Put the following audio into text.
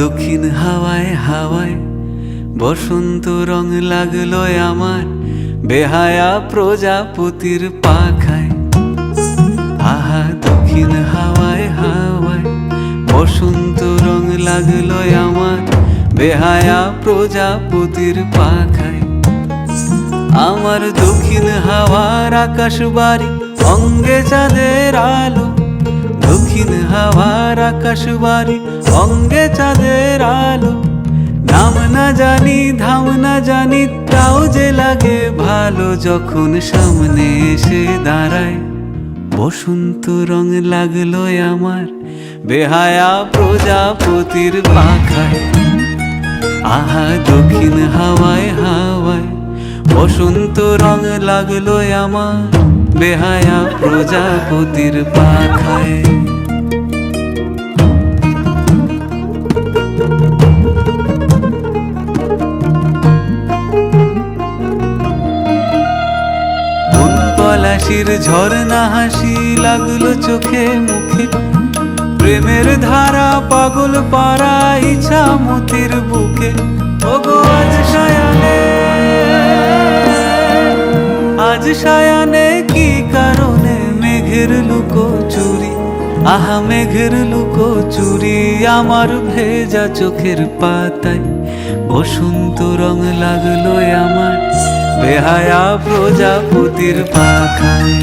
দক্ষিণ হাওয়ায় হাওয়ায় বসন্ত রং লাগলো আমার বেহায়া প্রজাপতির পাখায়। আহা দক্ষিণ হাওয়ায় হাওয়ায় বসন্ত রং লাগলো আমার বেহায়া প্রজাপতির পাখায়। আমার দক্ষিণ হাওয়ার আকাশ বাড়ি অঙ্গে চাঁদের আলো, দক্ষিণ হাওয়ার আকাশ বাড়ি অঙ্গে চাঁদের আলো। নাম না জানি ধাম না জানি তাও যে লাগে ভালো, যখন সামনে এসে দাঁড়ায় বসন্ত রং লাগলো আমার বেহায়া প্রজাপতির পাখায়। আহা দক্ষিণ হাওয়ায় হাওয়ায় বসন্ত রং লাগলো আমার বেহায়া প্রজাপতির পাখায়। পলাশির ঝরনা হাসি লাগলো চোখে মুখে, প্রেমের ধারা পাগল পাড়া ইছামতির বুকে। ওগো আজ সায়ানে, আজ সায়ানে কি কারণে মেঘের লুকো চুরি, আহা মেঘের লুকো চুরি আমার ভেজা চোখের পাতায়। বসন্ত রং লাগলো আমার বেহায়া প্রজাপতির পাখায়।